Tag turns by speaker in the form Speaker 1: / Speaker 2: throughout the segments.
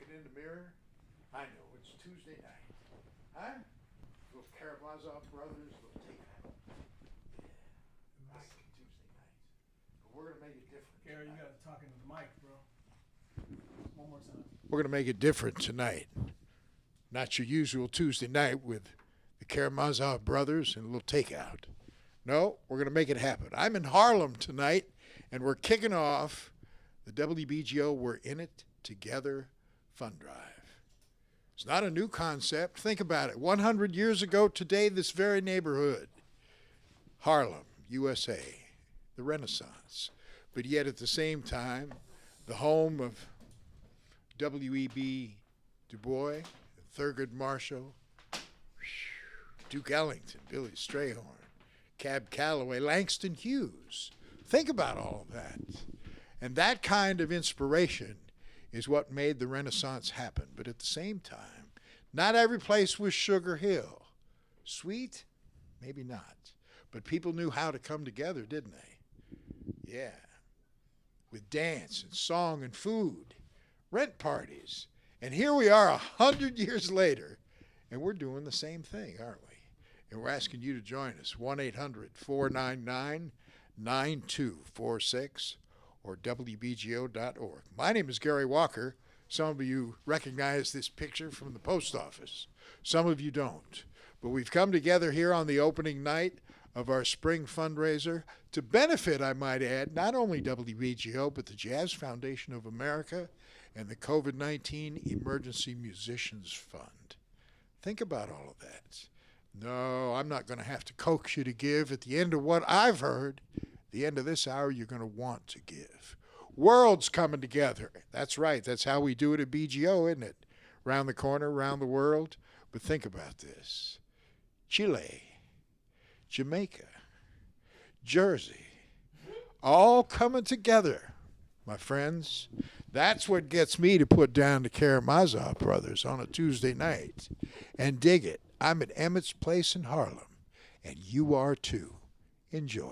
Speaker 1: looking in the mirror? I know, it's Tuesday night. Huh? Little Karamazov brothers, little takeout. Yeah, right, Tuesday night. But we're going to make it different.
Speaker 2: Gary, you got to talk into the mic, bro. One more time.
Speaker 1: We're going to make it different tonight. Not your usual Tuesday night with the Karamazov brothers and a little takeout. No, we're going to make it happen. I'm in Harlem tonight, and we're kicking off the WBGO We're In It Together Fund Drive. It's not a new concept. Think about it. 100 years ago today, this very neighborhood, Harlem, USA, the Renaissance, but yet at the same time, the home of W.E.B. Du Bois, Thurgood Marshall, Duke Ellington, Billy Strayhorn, Cab Calloway, Langston Hughes. Think about all of that. And that kind of inspiration is what made the Renaissance happen. But at the same time, not every place was Sugar Hill. Sweet? Maybe not. But people knew how to come together, didn't they? Yeah. With dance and song and food, rent parties. And here we are 100 years later, and we're doing the same thing, aren't we? And we're asking you to join us, 1-800-499-9246 or WBGO.org. My name is Gary Walker. Some of you recognize this picture from the post office. Some of you don't. But we've come together here on the opening night of our spring fundraiser to benefit, I might add, not only WBGO, but the Jazz Foundation of America and the COVID-19 Emergency Musicians Fund. Think about all of that. No, I'm not going to have to coax you to give. At the end of what I've heard, the end of this hour, you're going to want to give. World's coming together. That's right. That's how we do it at BGO, isn't it? Around the corner, around the world. But think about this. Chile, Jamaica, Jersey, all coming together, my friends. That's what gets me to put down the Karamazov brothers on a Tuesday night and dig it. I'm at Emmett's Place in Harlem, and you are too. Enjoy.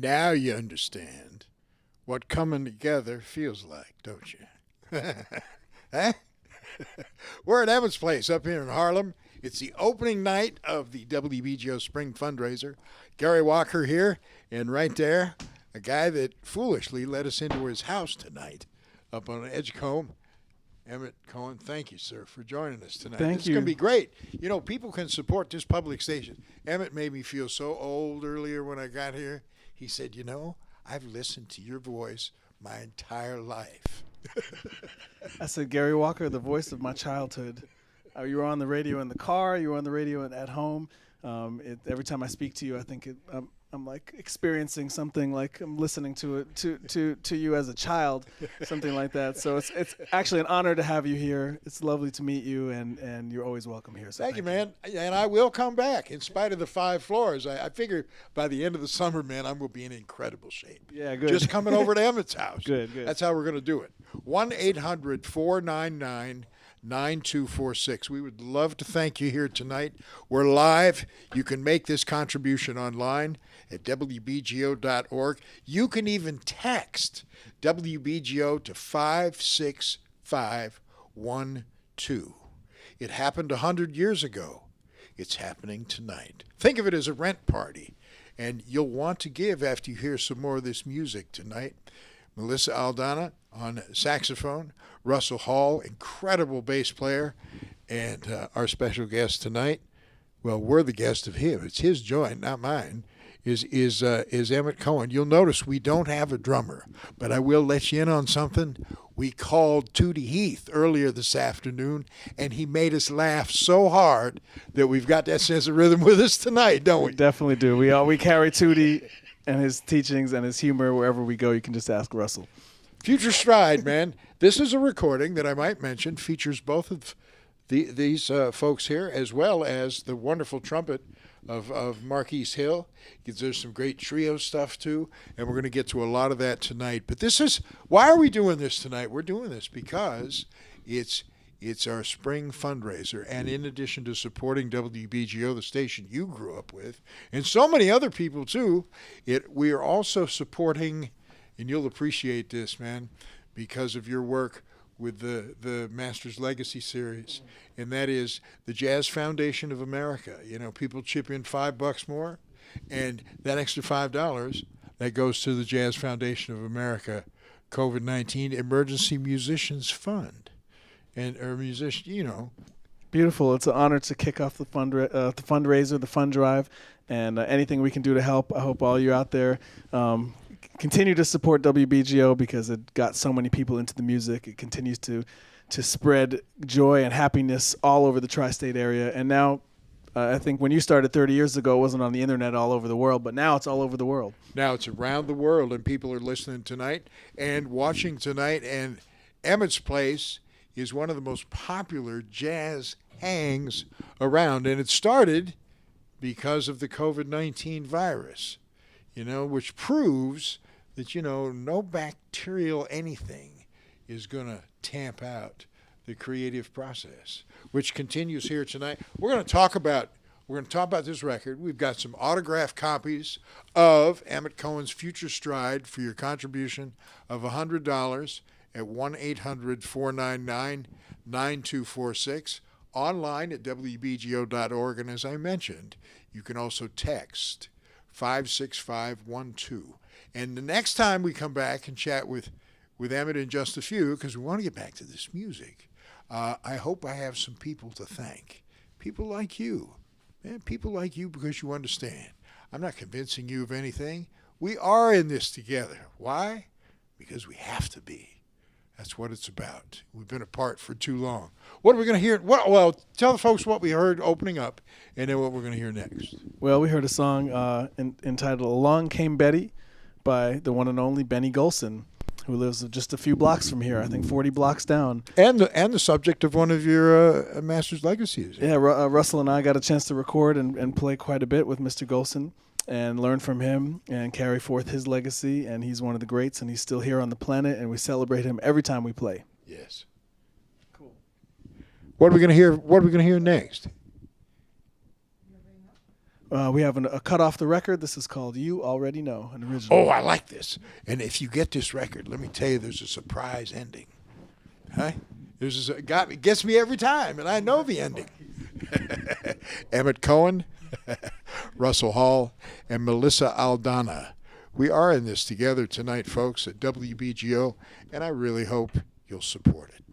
Speaker 1: Now you understand what coming together feels like, don't you? Huh? We're at Emmett's Place up here in Harlem. It's the opening night of the WBGO Spring Fundraiser. Gary Walker here, and right there, a guy that foolishly let us into his house tonight up on Edgecombe. Emmett Cohen, thank you, sir, for joining us tonight.
Speaker 3: Thank
Speaker 1: It's
Speaker 3: you.
Speaker 1: going to be great. You know, people can support this public station. Emmett made me feel so old earlier when I got here. He said, you know, I've listened to your voice my entire life.
Speaker 3: I said, Gary Walker, the voice of my childhood. You were on the radio in the car. You were on the radio at home. Every time I speak to you, I think I'm like experiencing something like I'm listening to it to you as a child, something like that. So it's actually an honor to have you here. It's lovely to meet you, and you're always welcome here. So
Speaker 1: Thank you, man. And I will come back in spite of the 5 floors. I figure by the end of the summer, man, I'm going to be in incredible shape.
Speaker 3: Yeah, good.
Speaker 1: Just coming over to Emmett's house.
Speaker 3: Good.
Speaker 1: That's how we're going to do it. 1-800-499-9246. We would love to thank you here tonight. We're live. You can make this contribution online at WBGO.org. You can even text WBGO to 56512. It happened 100 years ago. It's happening tonight. Think of it as a rent party, and you'll want to give after you hear some more of this music tonight. Melissa Aldana on saxophone, Russell Hall, incredible bass player, and our special guest tonight, well, we're the guest of him. It's his joint, not mine, is Emmet Cohen. You'll notice we don't have a drummer, but I will let you in on something. We called Tootie Heath earlier this afternoon, and he made us laugh so hard that we've got that sense of rhythm with us tonight, don't we?
Speaker 3: We definitely do. We carry Tootie and his teachings and his humor wherever we go. You can just ask Russell.
Speaker 1: Future Stride, man. This is a recording that I might mention features both of these folks here, as well as the wonderful trumpet of Marquise Hill. There's some great trio stuff too, and we're going to get to a lot of that tonight. But why are we doing this tonight? We're doing this because it's our spring fundraiser, and in addition to supporting WBGO, the station you grew up with, and so many other people too, we are also supporting, and you'll appreciate this, man, because of your work with the Masters Legacy Series, and that is the Jazz Foundation of America. You know, people chip in $5 more, and that extra $5 that goes to the Jazz Foundation of America COVID-19 Emergency Musicians Fund, or musician, you know.
Speaker 3: Beautiful. It's an honor to kick off the fundraiser, the fund drive, and anything we can do to help. I hope all you out there continue to support WBGO because it got so many people into the music. It continues to spread joy and happiness all over the tri-state area. And now, I think when you started 30 years ago, it wasn't on the internet all over the world, but now it's all over the world.
Speaker 1: Now it's around the world, and people are listening tonight and watching tonight. And Emmett's Place is one of the most popular jazz hangs around, and it started because of the COVID-19 virus, you know, which proves that, you know, no bacterial anything is going to tamp out the creative process, which continues here tonight. We're going to talk about this record. We've got some autographed copies of Emmet Cohen's Future Stride for your contribution of $100 at 1-800-499-9246, online at WBGO.org, and as I mentioned, you can also text 56512. And the next time we come back and chat with Emmett in just a few, because we want to get back to this music, I hope I have some people to thank. People like you. Man, people like you because you understand. I'm not convincing you of anything. We are in this together. Why? Because we have to be. That's what it's about. We've been apart for too long. What are we going to hear? Well, tell the folks what we heard opening up and then what we're going to hear next.
Speaker 3: Well, we heard a song entitled Along Came Betty by the one and only Benny Golson, who lives just a few blocks from here, I think 40 blocks down.
Speaker 1: And the subject of one of your Masters Legacies.
Speaker 3: Yeah, Russell and I got a chance to record and play quite a bit with Mr. Golson and learn from him and carry forth his legacy. And he's one of the greats, and he's still here on the planet, and we celebrate him every time we play.
Speaker 1: Yes.
Speaker 3: Cool.
Speaker 1: What are we going to hear? What are we going to hear next?
Speaker 3: we have a cut off the record. This is called You Already Know, an original.
Speaker 1: Oh, I like this. And if you get this record, let me tell you, there's a surprise ending. Huh? It gets me every time, and I know the ending. Emmet Cohen, Russell Hall, and Melissa Aldana. We are in this together tonight, folks, at WBGO, and I really hope you'll support it.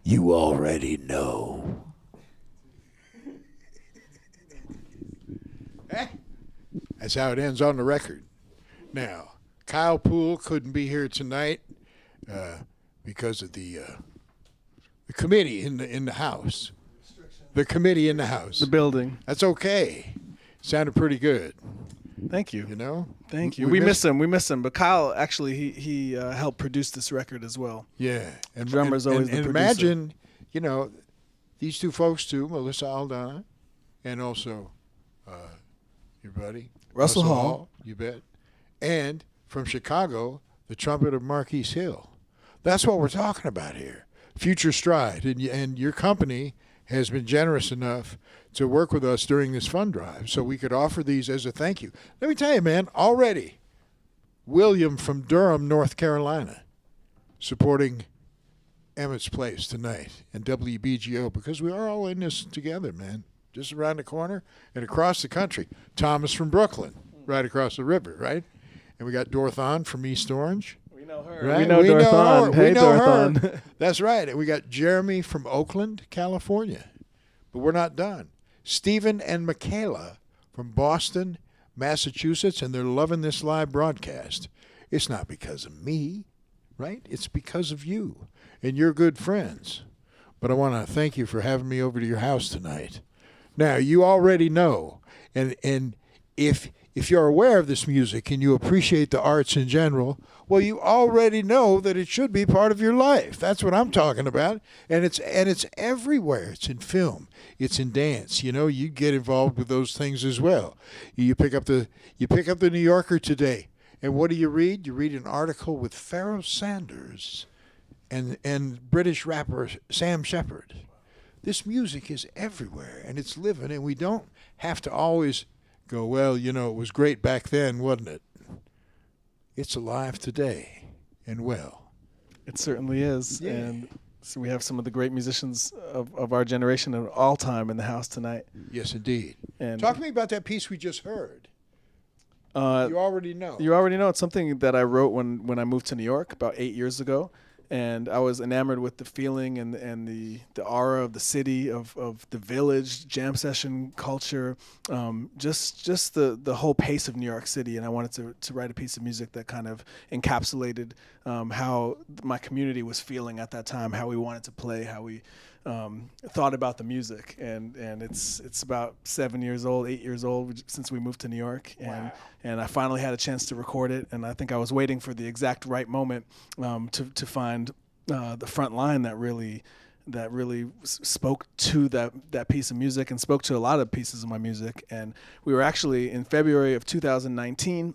Speaker 1: You already know. That's how it ends on the record. Now, Kyle Poole couldn't be here tonight because of the committee in the house. The committee in the house.
Speaker 3: The building.
Speaker 1: That's okay. Sounded pretty good.
Speaker 3: Thank you.
Speaker 1: You know?
Speaker 3: Thank you. We miss him. We miss him. But Kyle, actually, he helped produce this record as well.
Speaker 1: Yeah.
Speaker 3: And drummer's always the producer.
Speaker 1: Imagine, you know, these two folks too, Melissa Aldana, and also your buddy
Speaker 3: Russell Hall.
Speaker 1: You bet. And from Chicago, the trumpet of Marquise Hill. That's what we're talking about here. Future Stride. And your company has been generous enough to work with us during this fund drive so we could offer these as a thank you. Let me tell you, man, already William from Durham, North Carolina, supporting Emmett's Place tonight and WBGO, because we are all in this together, man. Just around the corner and across the country. Thomas from Brooklyn, right across the river, right? And we got Dorthon from East Orange.
Speaker 3: We know her.
Speaker 1: Right?
Speaker 3: We know Dorthon. Hey,
Speaker 1: we know
Speaker 3: Dorthon.
Speaker 1: her. That's right. And we got Jeremy from Oakland, California. But we're not done. Stephen and Michaela from Boston, Massachusetts, and they're loving this live broadcast. It's not because of me, right? It's because of you and your good friends. But I want to thank you for having me over to your house tonight. Now, you already know, and if you're aware of this music and you appreciate the arts in general, well, you already know that it should be part of your life. That's what I'm talking about. And it's everywhere. It's in film. It's in dance. You know, you get involved with those things as well. You pick up the New Yorker today, and what do you read? You read an article with Pharoah Sanders and British rapper Sam Shepard. This music is everywhere, and it's living, and we don't have to always go, well, you know, it was great back then, wasn't it? It's alive today, and well.
Speaker 3: It certainly is.
Speaker 1: Yeah.
Speaker 3: And so we have some of the great musicians of our generation of all time in the house tonight.
Speaker 1: Yes, indeed.
Speaker 3: And
Speaker 1: talk to me about that piece we just heard. You already know.
Speaker 3: You already know. It's something that I wrote when I moved to New York about 8 years ago. And I was enamored with the feeling and the aura of the city, of the village, jam session culture, just the whole pace of New York City. And I wanted to write a piece of music that kind of encapsulated how my community was feeling at that time, how we wanted to play, how we thought about the music. And it's about 8 years old since we moved to New York. And I finally had a chance to record it. And I think I was waiting for the exact right moment to find the front line that really spoke to that piece of music and spoke to a lot of pieces of my music. And we were actually in February of 2019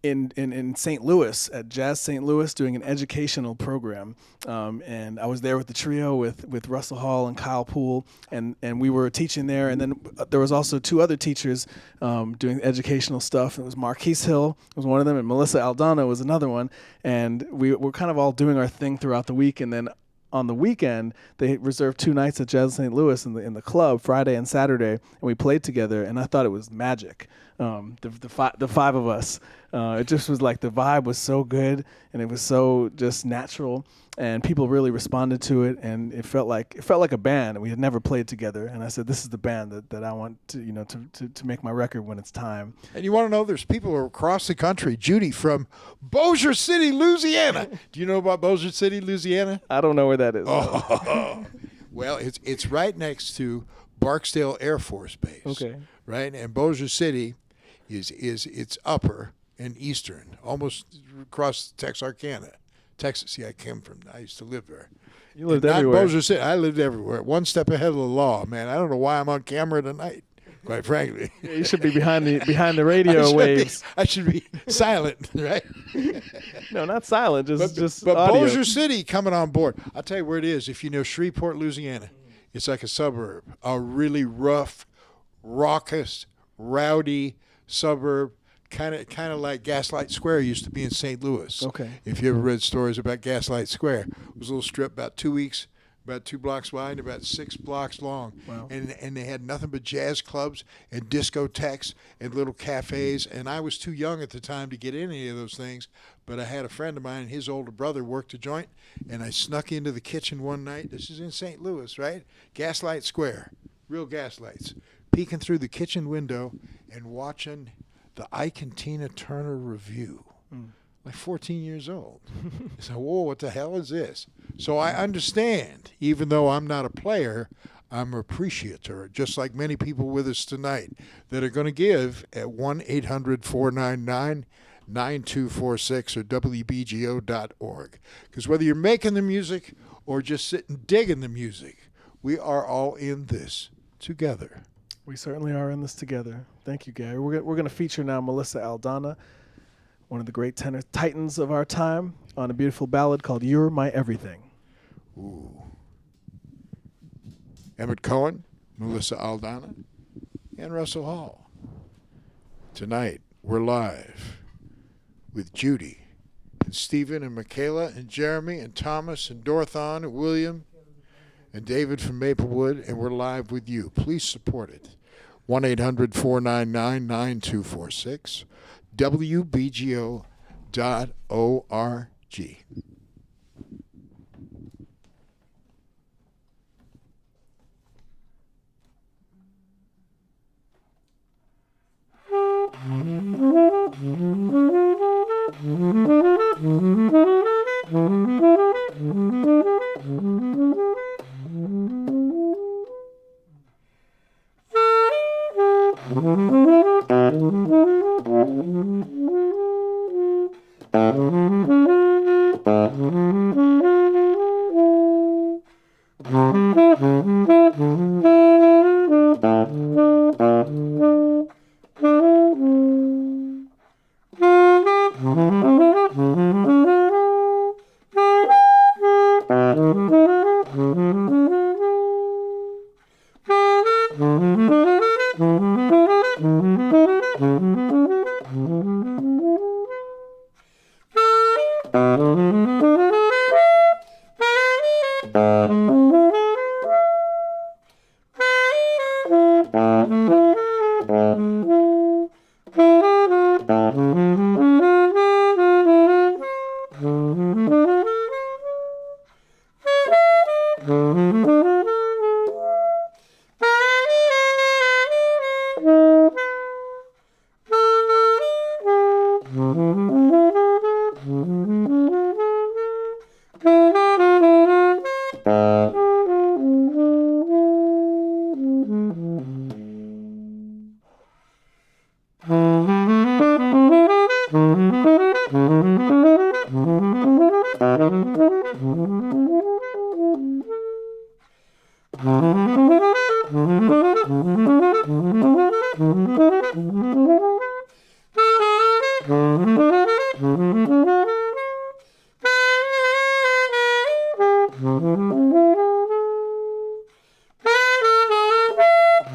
Speaker 3: in St. Louis at Jazz St. Louis doing an educational program, and I was there with the trio with Russell Hall and Kyle Poole, and we were teaching there. And then there was also two other teachers doing educational stuff. It was Marquise Hill was one of them, and Melissa Aldana was another one. And we were kind of all doing our thing throughout the week, and then on the weekend, they reserved 2 nights at Jazz St. Louis in the club, Friday and Saturday, and we played together. And I thought it was magic. The five of us, it just was like the vibe was so good, and it was so just natural, and people really responded to it, and it felt like a band. We had never played together, and I said, this is the band that I want to make my record when it's time.
Speaker 1: And you want to know, there's people across the country. Judy from Bossier City, Louisiana. Do you know about Bossier City, Louisiana?
Speaker 3: I don't know where that is.
Speaker 1: Oh, well, it's right next to Barksdale Air Force Base.
Speaker 3: Okay.
Speaker 1: Right, and Bossier City is it's upper and eastern, almost across Texarkana, Texas. Yeah, I used to live there.
Speaker 3: You lived everywhere.
Speaker 1: Bossier City. I lived everywhere. One step ahead of the law, man. I don't know why I'm on camera tonight, quite frankly.
Speaker 3: Yeah, you should be behind the radio waves.
Speaker 1: I should be silent, right?
Speaker 3: No, not silent. But
Speaker 1: audio. Bossier City coming on board. I'll tell you where it is. If you know Shreveport, Louisiana, it's like a suburb, a really rough, raucous, rowdy suburb, kind of like Gaslight Square used to be in St. Louis.
Speaker 3: Okay.
Speaker 1: If you ever read stories about Gaslight Square, it was a little strip about 2 weeks, about 2 blocks wide, and about 6 blocks long.
Speaker 3: Wow.
Speaker 1: And they had nothing but jazz clubs and discotheques and little cafes. And I was too young at the time to get in any of those things, but I had a friend of mine, his older brother worked a joint, and I snuck into the kitchen one night. This is in St. Louis, right? Gaslight Square, real gaslights. Peeking through the kitchen window and watching the Ike and Tina Turner Review, like 14 years old. I said, whoa, what the hell is this? So I understand, even though I'm not a player, I'm an appreciator, just like many people with us tonight that are going to give at 1-800-499-9246 or WBGO.org. Because whether you're making the music or just sitting digging the music, we are all in this together.
Speaker 3: We certainly are in this together. Thank you, Gary. We're going to feature now Melissa Aldana, one of the great tenor titans of our time, on a beautiful ballad called You're My Everything.
Speaker 1: Ooh. Emmet Cohen, Melissa Aldana, and Russell Hall. Tonight, we're live with Judy and Stephen and Michaela and Jeremy and Thomas and Dorthon and William and David from Maplewood, and we're live with you. Please support it. 1-800-499-9246, WBGO.org.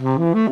Speaker 3: Thank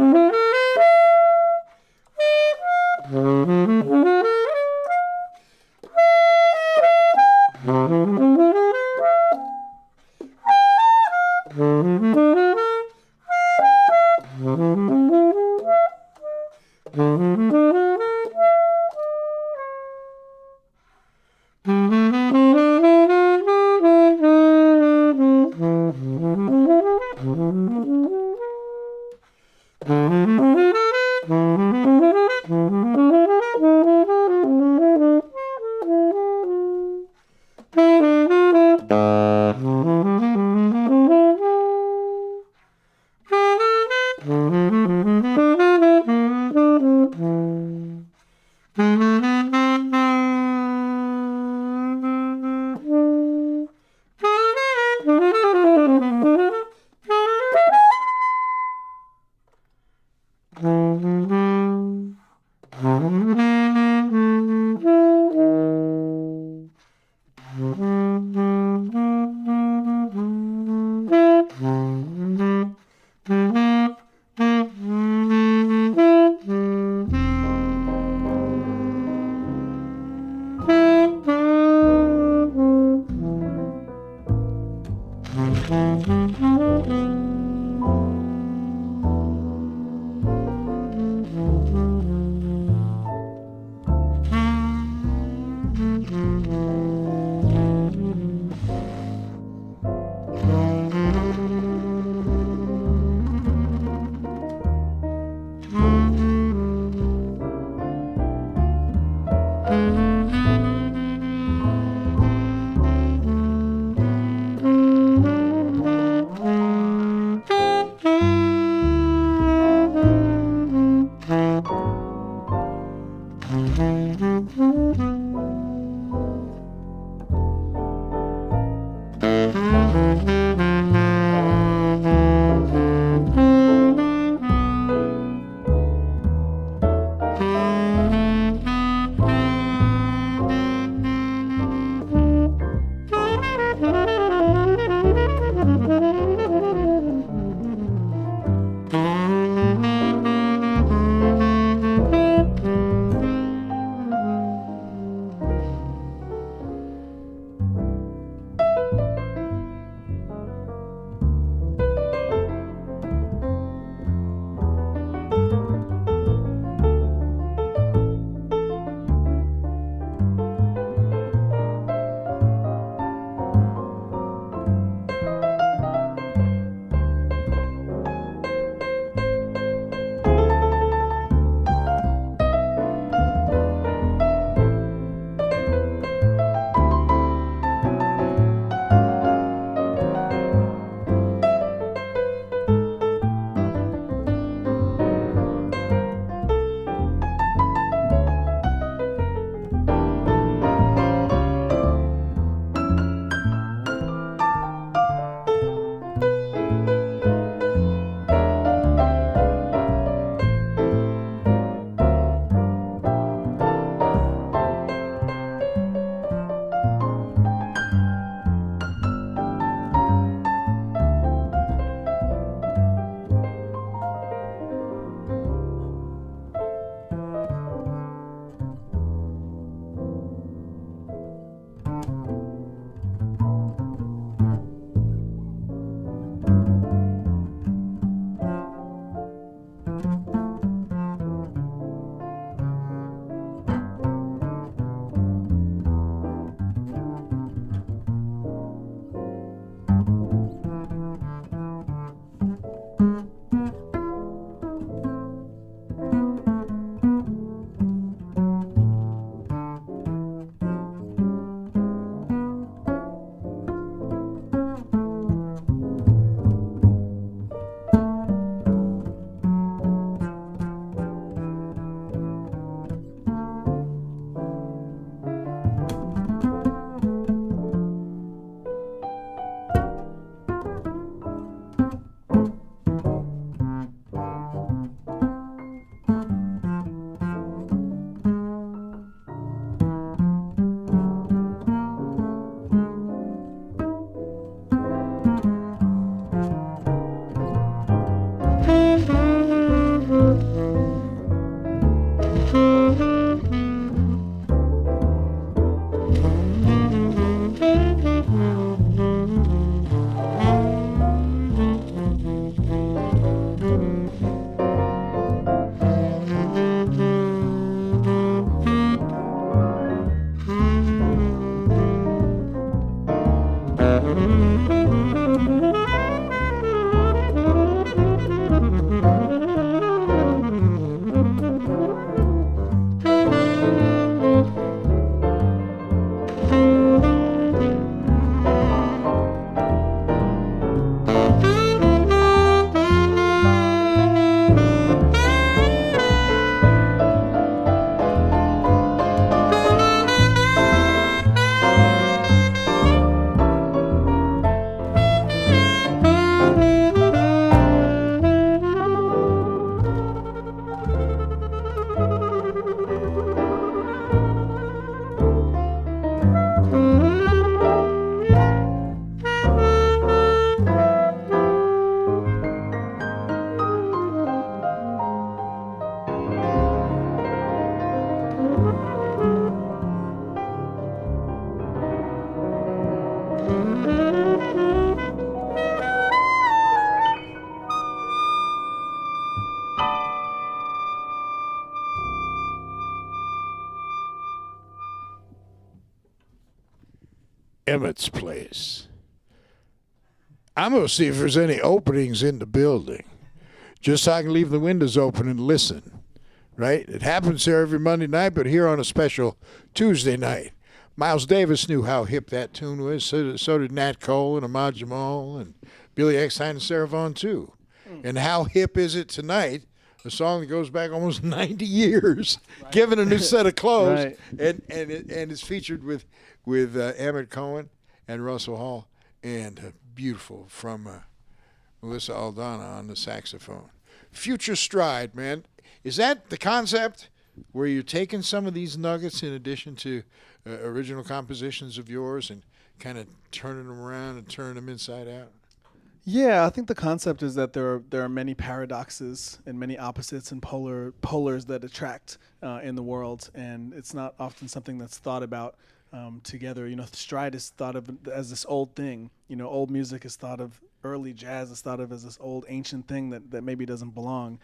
Speaker 1: Emmett's place. I'm going to see if there's any openings in the building, just so I can leave the windows open and listen, right? It happens here every Monday night, but here on a special Tuesday night. Miles Davis knew how hip that tune was. So did Nat Cole and Ahmad Jamal and Billy Eckstine and Sarah Vaughan, too. And how hip is it tonight? A song that goes back almost 90 years, right. Given a new set of clothes, right. and it's featured with Emmet Cohen and Russell Hall, and beautiful from Melissa Aldana on the saxophone. Future Stride, man. Is that the concept where you're taking some of these nuggets in addition to original compositions of yours and kind of turning them around and turning them inside out?
Speaker 3: Yeah, I think the concept is that there are many paradoxes and many opposites and polars that attract in the world, and it's not often something that's thought about together. You know, stride is thought of as this old thing. You know, old music is thought of, early jazz is thought of as this old ancient thing that maybe doesn't belong.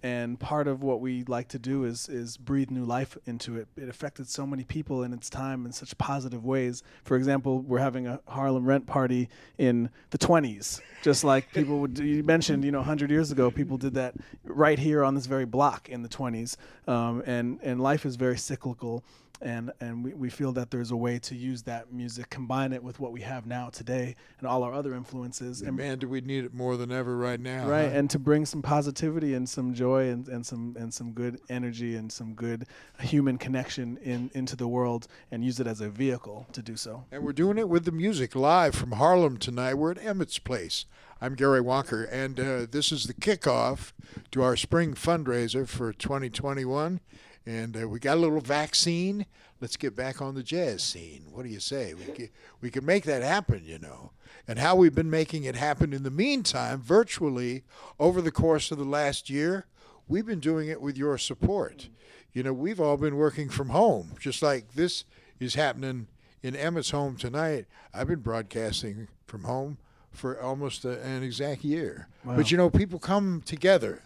Speaker 3: And part of what we like to do is breathe new life into it. It affected so many people in its time in such positive ways. For example, we're having a Harlem rent party in the 20s, just like people would do. You mentioned, 100 years ago, people did that right here on this very block in the 20s. And life is very cyclical. And we feel that there's a way to use that music, combine it with what we have now today and all our other influences. And
Speaker 1: man, do we need it more than ever right now?
Speaker 3: Right,
Speaker 1: huh?
Speaker 3: and to bring some positivity and some joy and some good energy and some good human connection into the world, and use it as a vehicle to do so.
Speaker 1: And we're doing it with the music live from Harlem tonight. We're at Emmett's place. I'm Gary Walker, and this is the kickoff to our spring fundraiser for 2021. And we got a little vaccine. Let's get back on the jazz scene. What do you say? We can make that happen, And how we've been making it happen in the meantime, virtually, over the course of the last year, we've been doing it with your support. We've all been working from home, just like this is happening in Emmett's home tonight. I've been broadcasting from home for almost an exact year. Wow. But, people come together.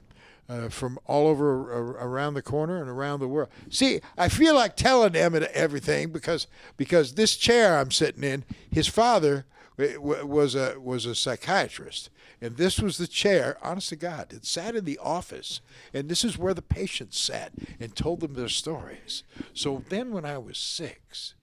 Speaker 1: From all over around the corner and around the world. See, I feel like telling Emmett everything because this chair I'm sitting in, his father was a psychiatrist, and this was the chair, honest to God, it sat in the office, and this is where the patients sat and told them their stories. So then when I was 6,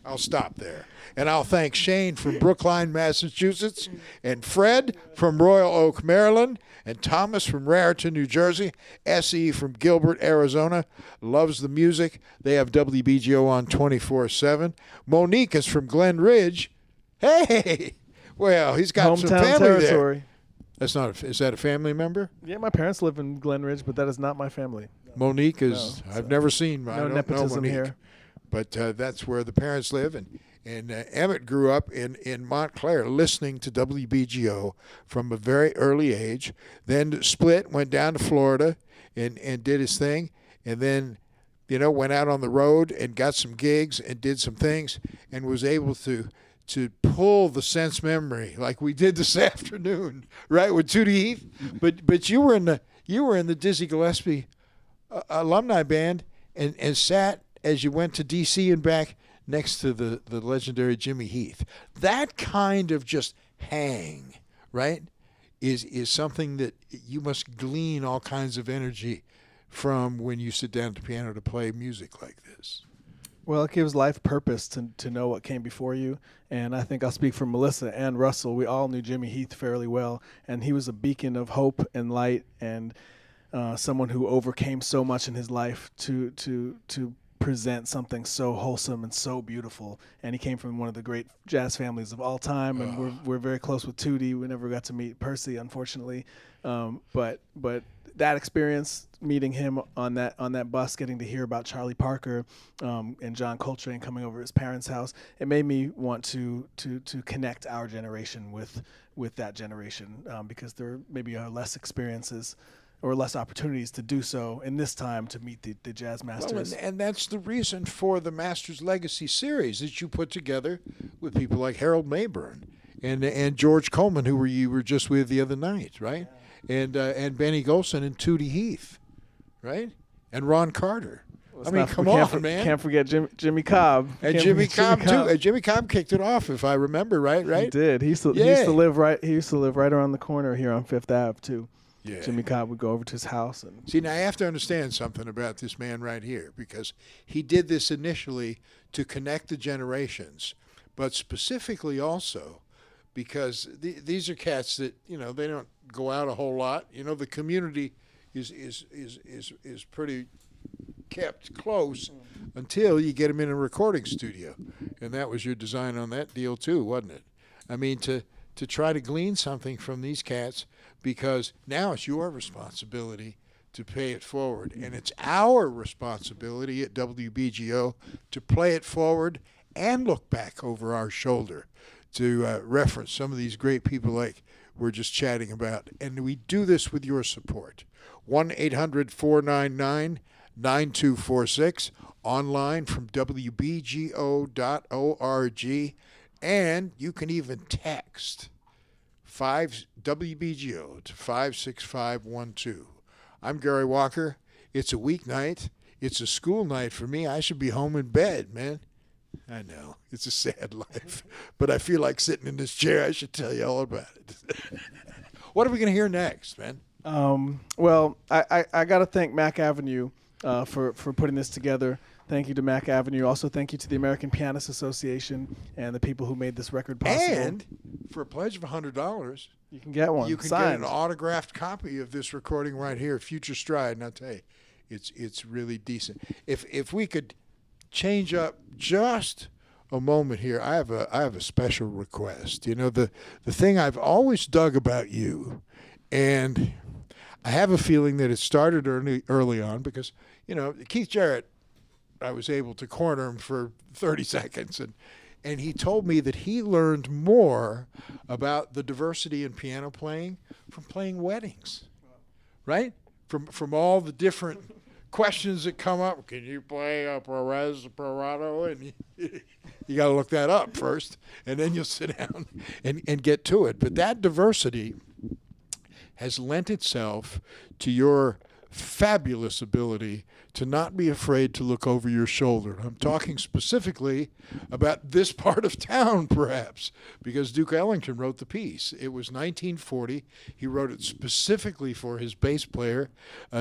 Speaker 1: I'll stop there. And I'll thank Shane from Brookline, Massachusetts, and Fred from Royal Oak, Maryland, and Thomas from Raritan, New Jersey, S.E. from Gilbert, Arizona, loves the music. They have WBGO on 24/7. Monique is from Glen Ridge. Hey! Well, he's got
Speaker 3: hometown
Speaker 1: some family
Speaker 3: territory.
Speaker 1: there. That's not. Is that a family member?
Speaker 3: Yeah, my parents live in Glen Ridge, but that is not my family.
Speaker 1: Monique is. No, I've never seen. I don't
Speaker 3: nepotism
Speaker 1: know Monique.
Speaker 3: Here.
Speaker 1: But that's where the parents live, and Emmett grew up in Montclair listening to WBGO from a very early age, then split, went down to Florida and did his thing, and then, went out on the road and got some gigs and did some things and was able to pull the sense memory like we did this afternoon, right, with Tootie Heath. But you were in the Dizzy Gillespie alumni band and sat as you went to D.C. and back next to the legendary Jimmy Heath. That kind of just hang, right, is something that you must glean all kinds of energy from when you sit down at the piano to play music like this.
Speaker 3: Well, it gives life purpose to know what came before you. And I think I'll speak for Melissa and Russell. We all knew Jimmy Heath fairly well, and he was a beacon of hope and light, and someone who overcame so much in his life to present something so wholesome and so beautiful. And he came from one of the great jazz families of all time, and we're very close with Tootie. We never got to meet Percy, unfortunately, but that experience, meeting him on that bus, getting to hear about Charlie Parker and John Coltrane coming over to his parents' house, it made me want to connect our generation with that generation, because there maybe are less experiences or less opportunities to do so in this time to meet the jazz masters.
Speaker 1: Well, and that's the reason for the Masters Legacy series that you put together with people like Harold Mayburn and George Coleman, who you were just with the other night, right? Yeah. And Benny Golson and Tootie Heath, right? And Ron Carter. I mean, come
Speaker 3: we
Speaker 1: on, man.
Speaker 3: Can't forget Jimmy Cobb.
Speaker 1: And Jimmy Cobb too. And Jimmy Cobb kicked it off, if I remember right.
Speaker 3: He did. He used to live right. He used to live right around the corner here on Fifth Ave too.
Speaker 1: Yeah.
Speaker 3: Jimmy Cobb would go over to his house and
Speaker 1: see. Now I have to understand something about this man right here, because he did this initially to connect the generations, but specifically also because these are cats that they don't go out a whole lot. The community is pretty kept close until you get them in a recording studio, and that was your design on that deal too, wasn't it? I mean, to try to glean something from these cats, because now it's your responsibility to pay it forward, and it's our responsibility at WBGO to play it forward and look back over our shoulder to reference some of these great people like we're just chatting about, and we do this with your support. 1-800-499-9246, online from WBGO.org, and you can even text WBGO to 56512. I'm Gary Walker. It's a weeknight. It's a school night for me. I should be home in bed, man. I know. It's a sad life. But I feel like sitting in this chair. I should tell you all about it. What are we going to hear next, man?
Speaker 3: Well, I got to thank Mac Avenue for putting this together. Thank you to Mac Avenue. Also, thank you to the American Pianist Association and the people who made this record possible.
Speaker 1: And for a pledge of $100,
Speaker 3: you can get one.
Speaker 1: You can
Speaker 3: signed.
Speaker 1: get an autographed copy of this recording right here, Future Stride. And I'll tell you, it's really decent. If we could change up just a moment here, I have a special request. The thing I've always dug about you, and I have a feeling that it started early on, because Keith Jarrett, I was able to corner him for 30 seconds, and he told me that he learned more about the diversity in piano playing from playing weddings, right? From all the different questions that come up. Can you play a Perez Parado? And you got to look that up first, and then you'll sit down and get to it. But that diversity has lent itself to your fabulous ability to not be afraid to look over your shoulder. I'm talking specifically about this part of town, perhaps, because Duke Ellington wrote the piece. It was 1940. He wrote it specifically for his bass player,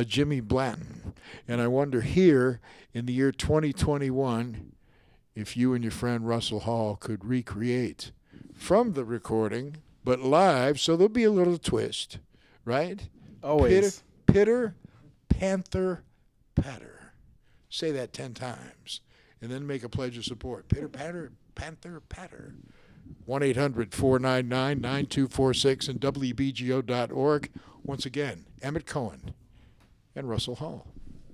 Speaker 1: Jimmy Blanton. And I wonder here, in the year 2021, if you and your friend Russell Hall could recreate from the recording, but live, so there'll be a little twist, right?
Speaker 3: Always.
Speaker 1: Pitter, panther, patter. Say that 10 times, and then make a pledge of support. Pitter, patter, panther, patter. 1-800-499-9246 and WBGO.org. Once again, Emmet Cohen and Russell Hall.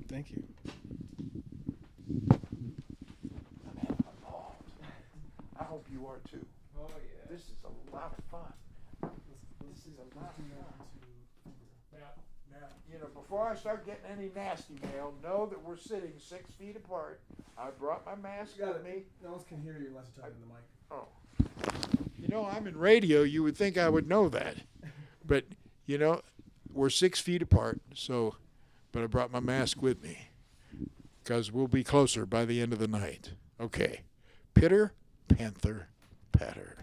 Speaker 3: Thank you.
Speaker 1: I hope you are too.
Speaker 2: Oh, yeah.
Speaker 1: This is a lot of fun. This is a lot of fun. Now, before I start getting any nasty mail, know that we're sitting 6 feet apart. I brought my mask with me.
Speaker 3: No one can hear you unless you're talking to the mic.
Speaker 1: Oh. I'm in radio. You would think I would know that. But, we're 6 feet apart, but I brought my mask with me because we'll be closer by the end of the night. Okay. Pitter, panther, patter.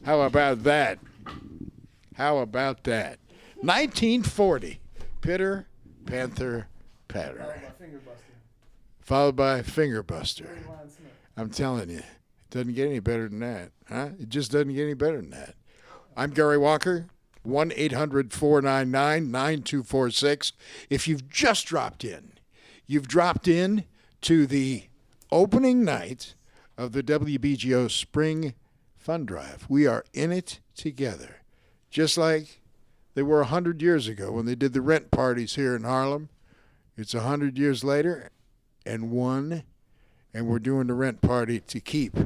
Speaker 1: How about that? How about that? 1940. Pitter, Panther, Patter. Followed by Finger Buster. I'm telling you, it doesn't get any better than that. Huh? It just doesn't get any better than that. I'm Gary Walker, 1-800-499-9246. If you've just dropped in, you've dropped in to the opening night of the WBGO Spring Fund Drive. We are in it together, just like they were 100 years ago when they did the rent parties here in Harlem. It's 100 years later and we're doing the rent party to keep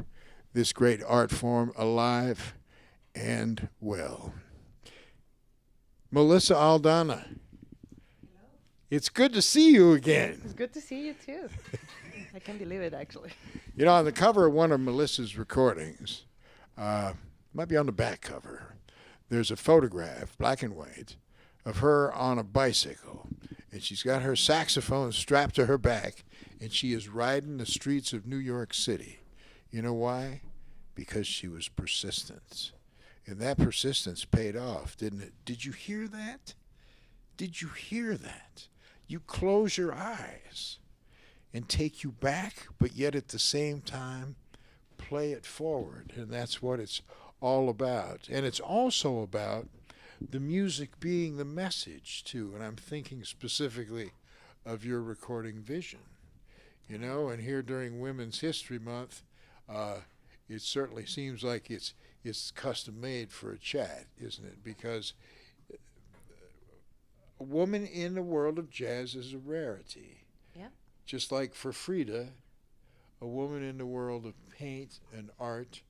Speaker 1: this great art form alive and well. Melissa Aldana.
Speaker 4: Hello.
Speaker 1: It's good to see you again.
Speaker 4: It's good to see you too. I can't believe it, actually.
Speaker 1: You know, on the cover of one of Melissa's recordings, might be on the back cover, there's a photograph, black and white, of her on a bicycle. And she's got her saxophone strapped to her back, and she is riding the streets of New York City. You know why? Because she was persistent. And that persistence paid off, didn't it? Did you hear that? Did you hear that? You close your eyes and take you back, but yet at the same time play it forward. And that's what it's all about. And it's also about the music being the message, too. And I'm thinking specifically of your recording Vision. You know, and here during Women's History Month, it certainly seems like it's custom made for a chat, isn't it? Because a woman in the world of jazz is a rarity.
Speaker 4: Yeah.
Speaker 1: Just like for Frida, a woman in the world of paint and art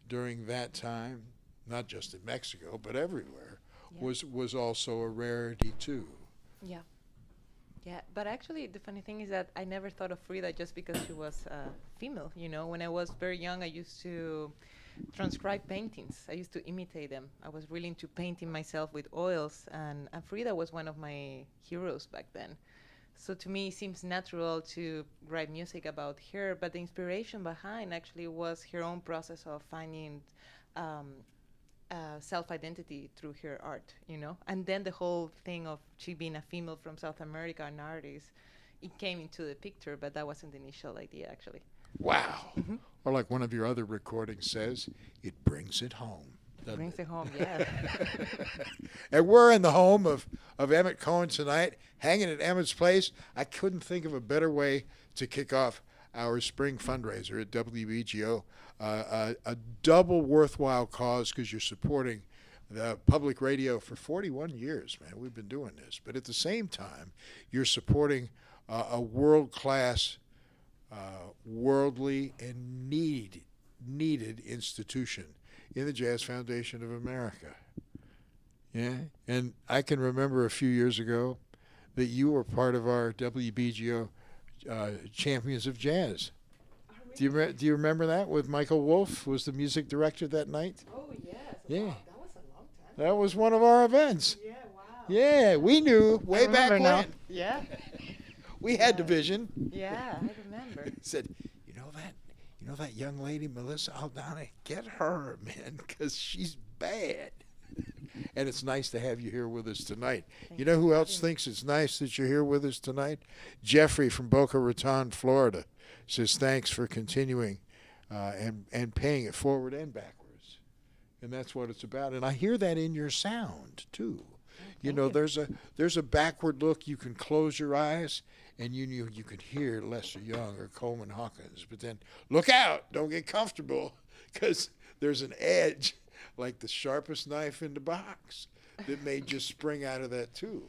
Speaker 1: during that time, not just in Mexico, but everywhere, was also a rarity too.
Speaker 4: Yeah. Yeah, but actually the funny thing is that I never thought of Frida just because she was female. You know, when I was very young, I used to transcribe paintings. I used to imitate them. I was really into painting myself with oils, and Frida was one of my heroes back then. So to me, it seems natural to write music about her, but the inspiration behind actually was her own process of finding self-identity through her art, you know? And then the whole thing of she being a female from South America, an artist, it came into the picture, but that wasn't the initial idea, actually.
Speaker 1: Wow. Or like one of your other recordings says, it brings it home.
Speaker 4: Brings it home, yeah.
Speaker 1: And we're in the home of Emmett Cohen tonight, hanging at Emmett's place. I couldn't think of a better way to kick off our spring fundraiser at WBGO. A double worthwhile cause because you're supporting the public radio for 41 years, man. We've been doing this. But at the same time, you're supporting a world-class, worldly, and needed institution in the Jazz Foundation of America. Yeah, and I can remember a few years ago that you were part of our WBGO Champions of Jazz. Do you remember that with Michael Wolf was the music director that night?
Speaker 4: Oh, yes.
Speaker 1: Yeah.
Speaker 4: Wow, that was a long time.
Speaker 1: That was one of our events.
Speaker 4: Yeah, wow.
Speaker 1: Yeah, we knew way back when.
Speaker 4: Now. Yeah.
Speaker 1: We had the vision.
Speaker 4: Yeah, I remember.
Speaker 1: Said, you know that young lady, Melissa Aldana, get her, man, because she's bad. And it's nice to have you here with us tonight. You know who else thinks it's nice that you're here with us tonight? Jeffrey from Boca Raton, Florida, says thanks for continuing and paying it forward and backwards. And that's what it's about. And I hear that in your sound, too. You know, there's a backward look. You can close your eyes, and you can hear Lester Young or Coleman Hawkins. But then look out. Don't get comfortable, because there's an edge like the sharpest knife in the box that may just spring out of that, too.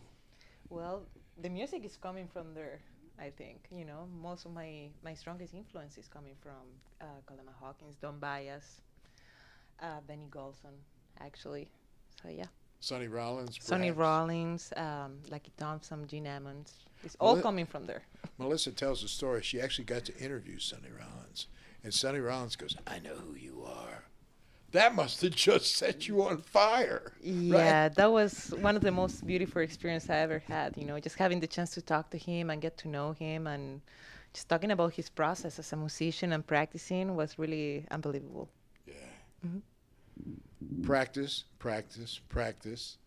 Speaker 4: Well, the music is coming from there, I think. You know, most of my strongest influence is coming from Coleman Hawkins, Don Byas, Benny Golson, actually. So, yeah.
Speaker 1: Sonny Rollins.
Speaker 4: Sonny
Speaker 1: perhaps.
Speaker 4: Rollins, Lucky Thompson, Gene Ammons. It's all coming from there.
Speaker 1: Melissa tells a story. She actually got to interview Sonny Rollins. And Sonny Rollins goes, I know who you are. That must have just set you on fire.
Speaker 4: Yeah,
Speaker 1: right?
Speaker 4: that was one of the most beautiful experiences I ever had. You know, just having the chance to talk to him and get to know him, and just talking about his process as a musician and practicing was really unbelievable.
Speaker 1: Yeah.
Speaker 4: Mm-hmm.
Speaker 1: Practice, practice, practice,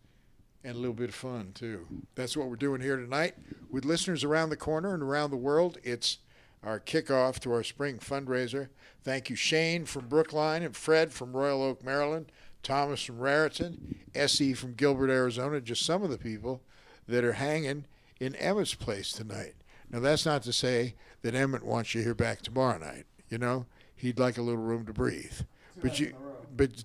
Speaker 1: and a little bit of fun, too. That's what we're doing here tonight with listeners around the corner and around the world. It's our kickoff to our spring fundraiser. Thank you, Shane from Brookline and Fred from Royal Oak, Maryland, Thomas from Raritan, Essie from Gilbert, Arizona, just some of the people that are hanging in Emmett's place tonight. Now, that's not to say that Emmett wants you here back tomorrow night. You know, he'd like a little room to breathe. But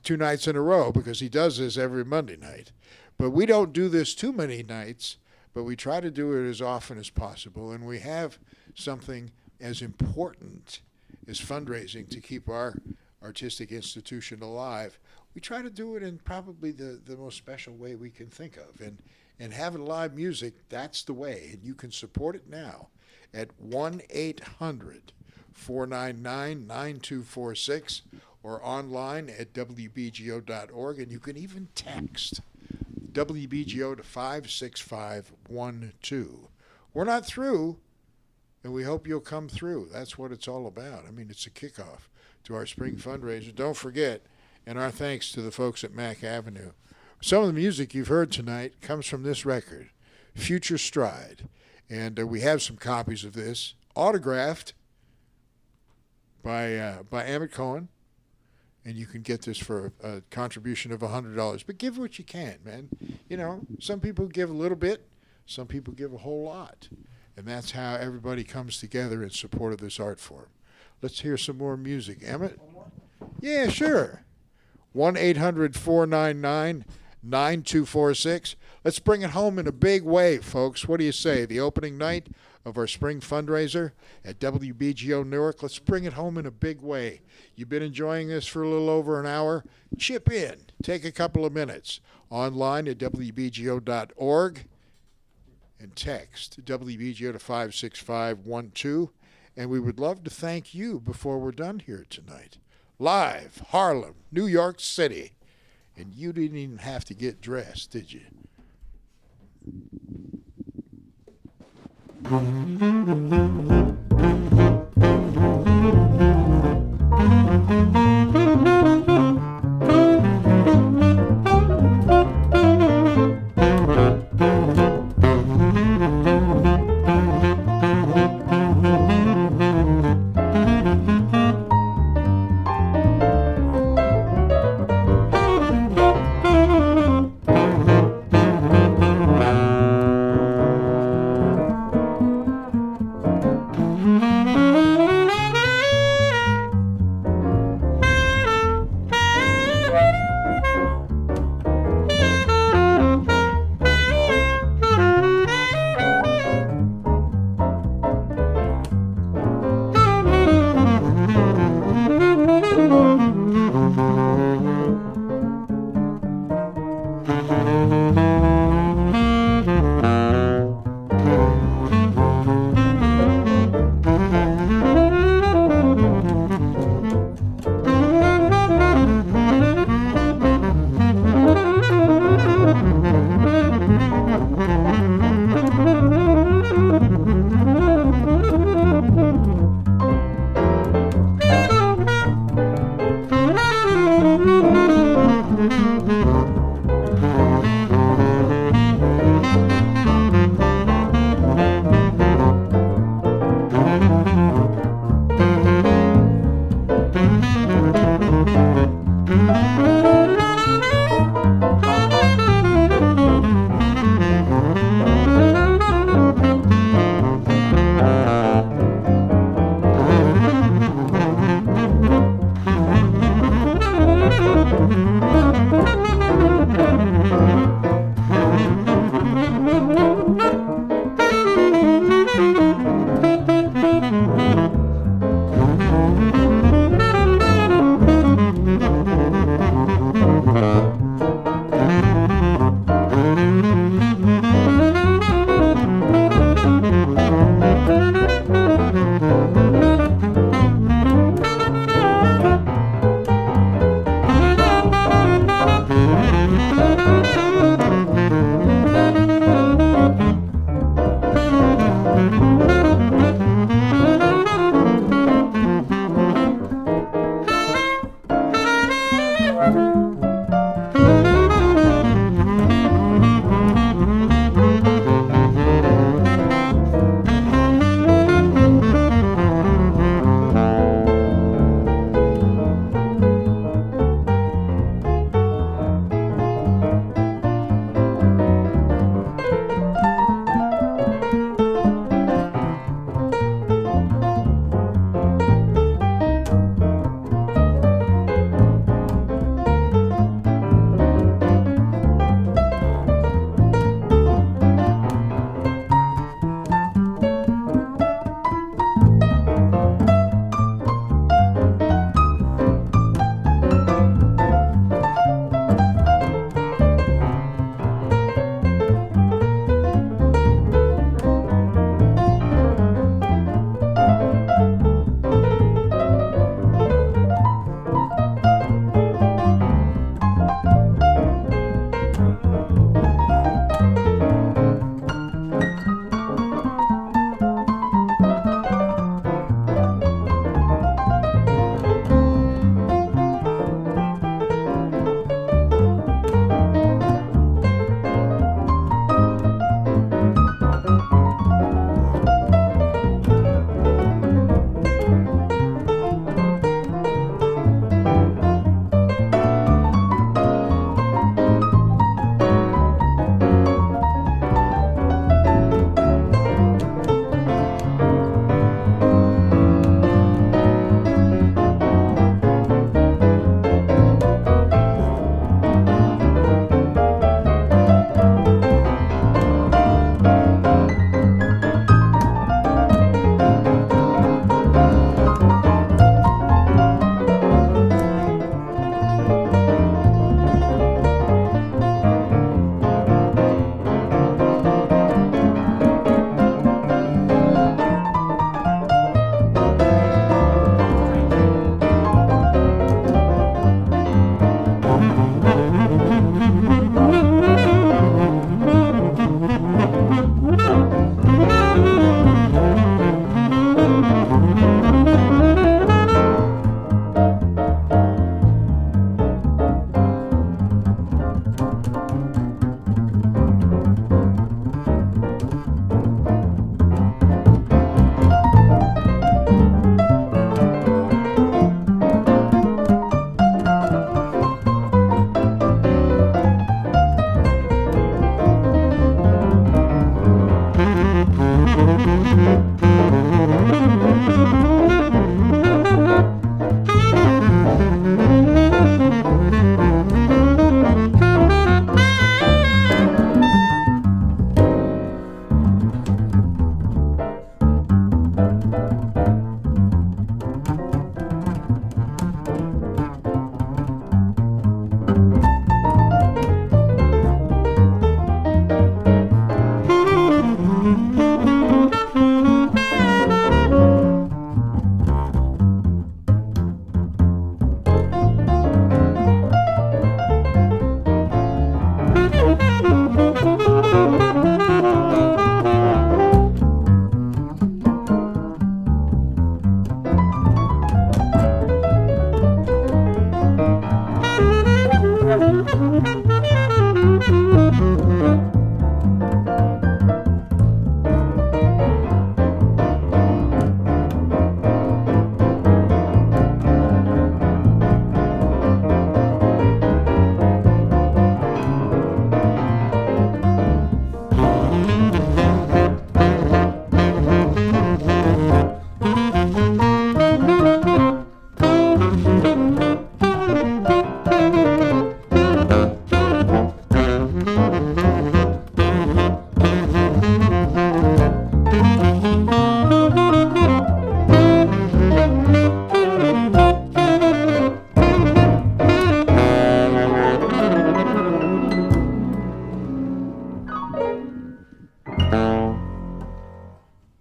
Speaker 1: 2 nights in a row, because he does this every Monday night. But we don't do this too many nights, but we try to do it as often as possible. And we have something as important as fundraising to keep our artistic institution alive. We try to do it in probably the most special way we can think of. And having live music, that's the way. And you can support it now at 1-800-499-9246 or online at WBGO.org. And you can even text WBGO to 56512. We're not through, and we hope you'll come through. That's what it's all about. I mean, it's a kickoff to our spring fundraiser. Don't forget, and our thanks to the folks at Mack Avenue. Some of the music you've heard tonight comes from this record, Future Stride. And we have some copies of this, autographed by Emmet Cohen. And you can get this for a contribution of $100. But give what you can, man. You know, some people give a little bit, some people give a whole lot. And that's how everybody comes together in support of this art form. Let's hear some more music. Emmett? Yeah, sure. 1-800-499-9246. Let's bring it home in a big way, folks. What do you say? The opening night of our spring fundraiser at WBGO Newark. Let's bring it home in a big way. You've been enjoying this for a little over an hour. Chip in. Take a couple of minutes. Online at WBGO.org and text WBGO to 56512. And we would love to thank you before we're done here tonight. Live, Harlem, New York City. And you didn't even have to get dressed, did you?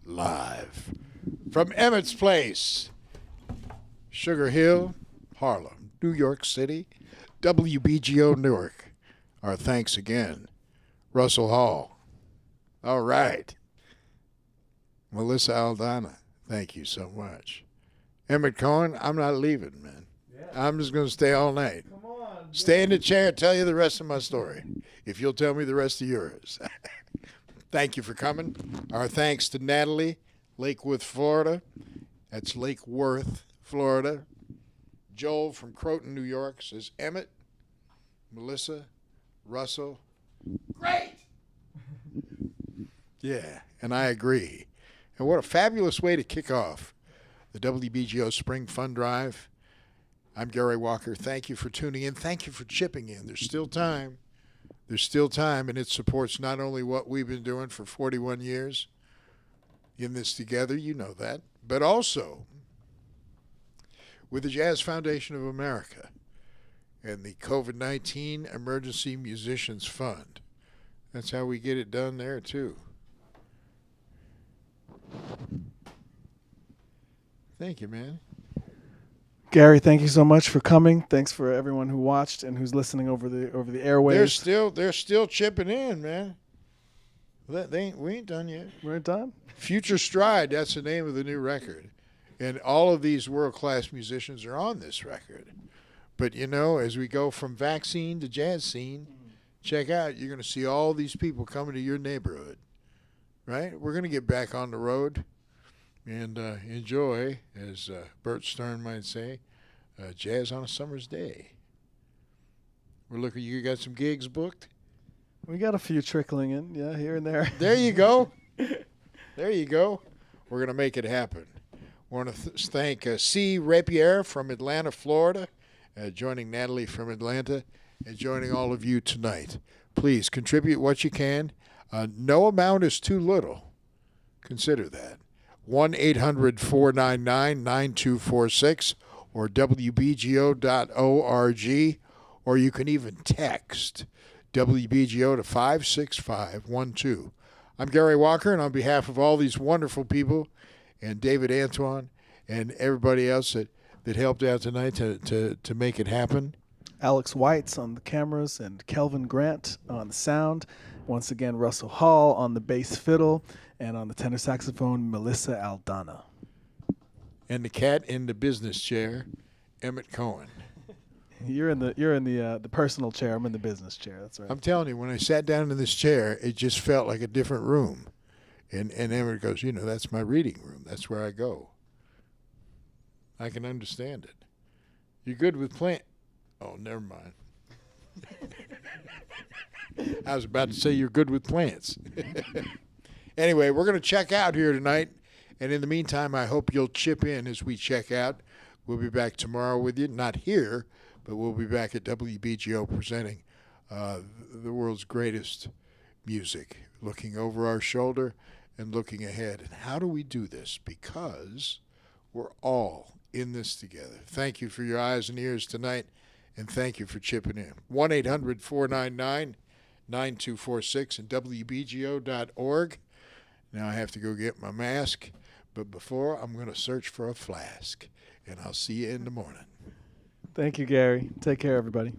Speaker 1: Live from Emmett's Place, Sugar Hill, Harlem, New York City, WBGO Newark. Our thanks again, Russell Hall. All right. Melissa Aldana, thank you so much. Emmet Cohen, I'm not leaving, man. Yeah. I'm just going to stay all night.
Speaker 3: Come on.
Speaker 1: Stay in the chair and tell you the rest of my story, if you'll tell me the rest of yours. Thank you for coming. Our thanks to Natalie, Lakewood, Florida. That's Lake Worth, Florida. Joel from Croton, New York says, Emmett, Melissa, Russell, great! Yeah, and I agree. And what a fabulous way to kick off the WBGO Spring Fund Drive. I'm Gary Walker. Thank you for tuning in. Thank you for chipping in. There's still time. There's still time, and it supports not only what we've been doing for 41 years in this together, you know that, but also with the Jazz Foundation of America and the COVID-19 Emergency Musicians Fund. That's how we get it done there, too. Thank you, man.
Speaker 3: Gary, thank you so much for coming. Thanks for everyone who watched and who's listening over the airwaves.
Speaker 1: They're still chipping in, man. We ain't done yet.
Speaker 3: We're done.
Speaker 1: Future Stride, that's the name of the new record. And all of these world-class musicians are on this record. But, you know, as we go from vaccine to jazz scene, check out, you're going to see all these people coming to your neighborhood, right? We're going to get back on the road and enjoy, as Bert Stern might say, jazz on a summer's day. We're looking. You got some gigs booked?
Speaker 3: We got a few trickling in, yeah, here and there.
Speaker 1: There you go. There you go. We're going to make it happen. We want to thank C. Rapier from Atlanta, Florida, joining Natalie from Atlanta, and joining all of you tonight. Please contribute what you can. No amount is too little. Consider that. 1-800-499-9246 or WBGO.org, or you can even text WBGO to 56512. I'm Gary Walker, and on behalf of all these wonderful people and David Antoine and everybody else that helped out tonight to make it happen.
Speaker 3: Alex White's on the cameras and Kelvin Grant on the sound. Once again, Russell Hall on the bass fiddle, and on the tenor saxophone, Melissa Aldana.
Speaker 1: And the cat in the business chair, Emmet Cohen.
Speaker 3: You're in the personal chair. I'm in the business chair. That's right.
Speaker 1: I'm telling you, when I sat down in this chair, it just felt like a different room. And Emmet goes, you know, that's my reading room. That's where I go. I can understand it. You're good with plant. Oh, never mind. I was about to say you're good with plants. Anyway, we're going to check out here tonight. And in the meantime, I hope you'll chip in as we check out. We'll be back tomorrow with you. Not here, but we'll be back at WBGO presenting the world's greatest music, looking over our shoulder and looking ahead. And how do we do this? Because we're all in this together. Thank you for your eyes and ears tonight, and thank you for chipping in. 1-800-499-9246 and WBGO.org. Now I have to go get my mask, but before, I'm going to search for a flask, and I'll see you in the morning.
Speaker 3: Thank you, Gary. Take care, everybody.